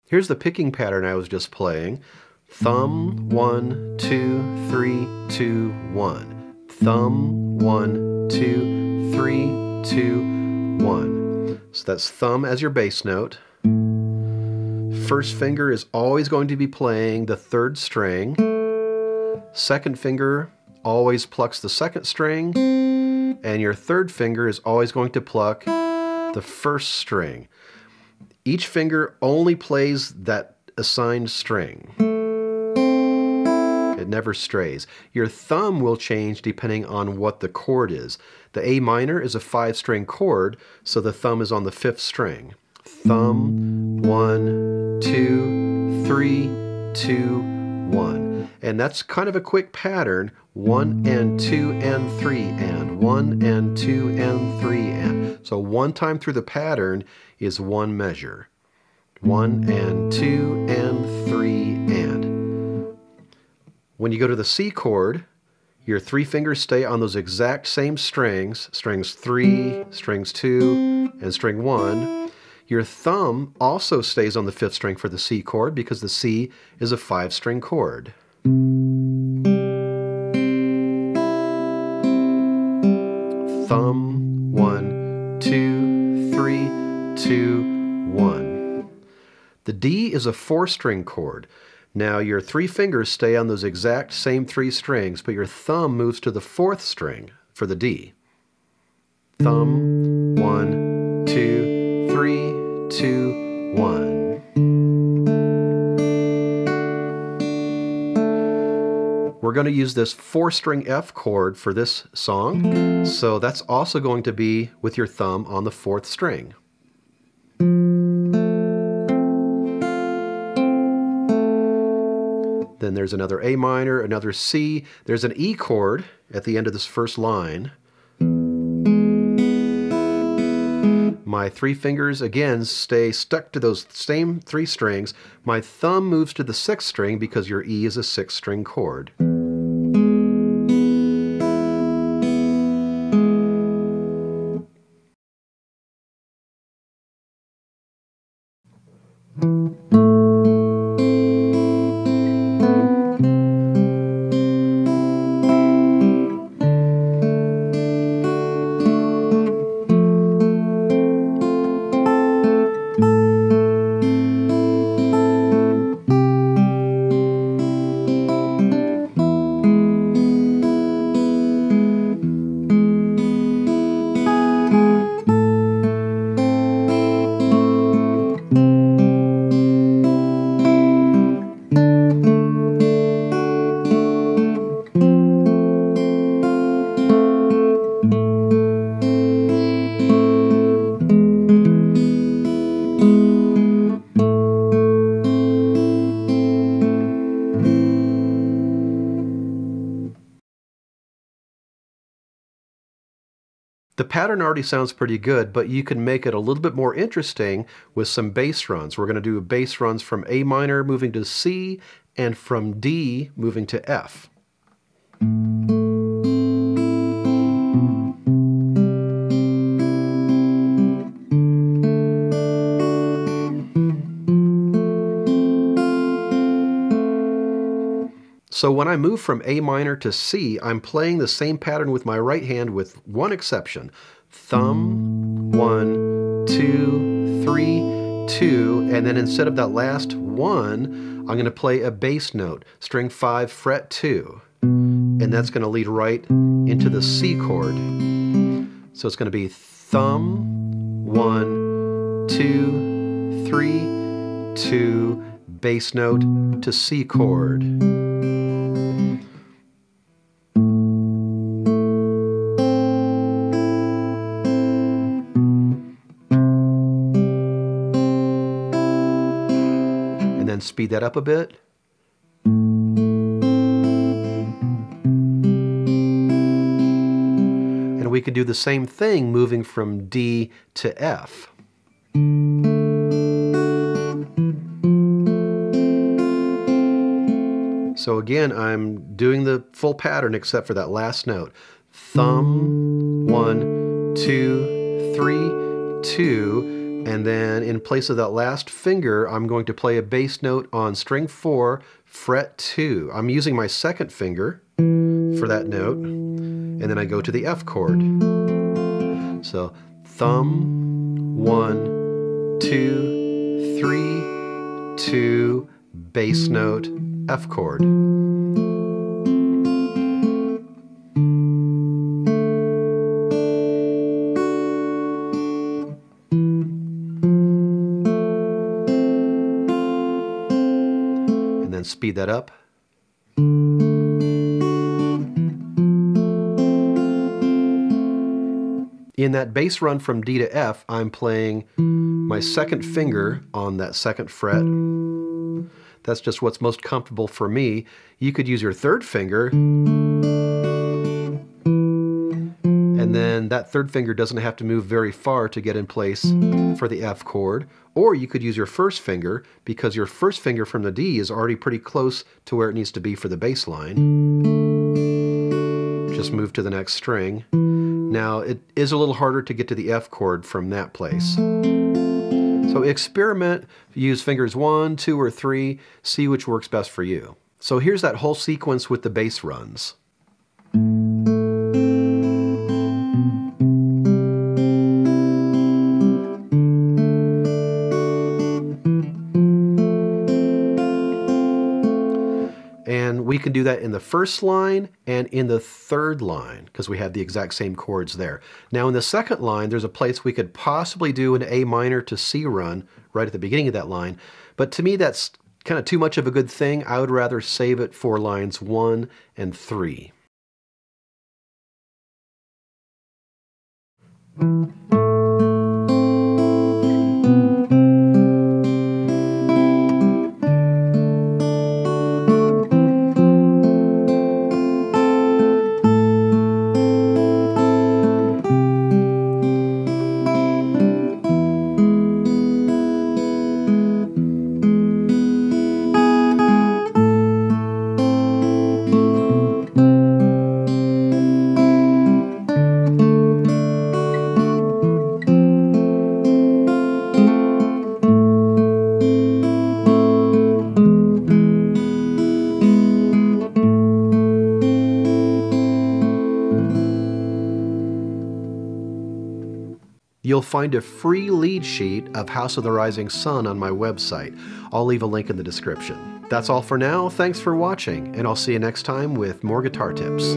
Here's the picking pattern I was just playing. Thumb, 1, 2, 3, 2, 1. Thumb, 1, 2, 3, 2, 1. So that's thumb as your bass note. First finger is always going to be playing the third string. Second finger always plucks the second string. And your third finger is always going to pluck the first string. Each finger only plays that assigned string. It never strays. Your thumb will change depending on what the chord is. The A minor is a 5-string chord, so the thumb is on the 5th string. Thumb, 1, 2, 3, 2, 1. And that's kind of a quick pattern. 1 and 2 and 3 and 1 and 2 and 3 and. So one time through the pattern is one measure. 1 and 2 and 3 and. When you go to the C chord, your 3 fingers stay on those exact same strings, strings 3, strings 2, and string 1. Your thumb also stays on the 5th string for the C chord because the C is a 5-string chord. Thumb, 1, 2, 3, 2, 1. The D is a 4-string chord. Now your 3 fingers stay on those exact same 3 strings, but your thumb moves to the 4th string for the D. Thumb, 1, 2, 3, 2, 1. We're going to use this 4-string F chord for this song, so that's also going to be with your thumb on the 4th string. Then there's another A minor, another C. There's an E chord at the end of this first line. My 3 fingers, again, stay stuck to those same 3 strings. My thumb moves to the 6th string because your E is a 6-string chord. The pattern already sounds pretty good, but you can make it a little bit more interesting with some bass runs. We're going to do bass runs from A minor moving to C and from D moving to F. So when I move from A minor to C, I'm playing the same pattern with my right hand with one exception. Thumb, 1, 2, 3, 2, and then instead of that last 1, I'm going to play a bass note, string 5, fret 2. And that's going to lead right into the C chord. So it's going to be thumb, 1, 2, 3, 2, bass note to C chord. And speed that up a bit. And we could do the same thing moving from D to F. So again, I'm doing the full pattern except for that last note. Thumb, 1, 2, 3, 2, And then in place of that last finger, I'm going to play a bass note on string 4, fret 2. I'm using my second finger for that note, and then I go to the F chord. So thumb, 1, 2, 3, 2, bass note, F chord. And then speed that up. In that bass run from D to F, I'm playing my second finger on that second fret. That's just what's most comfortable for me. You could use your third finger, and then that third finger doesn't have to move very far to get in place for the F chord. Or you could use your first finger, because your first finger from the D is already pretty close to where it needs to be for the bass line. Just move to the next string. Now, it is a little harder to get to the F chord from that place. So experiment, use fingers 1, 2, or 3, see which works best for you. So here's that whole sequence with the bass runs. And we can do that in the first line and in the third line, because we have the exact same chords there. Now in the second line, there's a place we could possibly do an A minor to C run right at the beginning of that line. But to me, that's kind of too much of a good thing. I would rather save it for lines 1 and 3. You'll find a free lead sheet of House of the Rising Sun on my website. I'll leave a link in the description. That's all for now. Thanks for watching, and I'll see you next time with more guitar tips.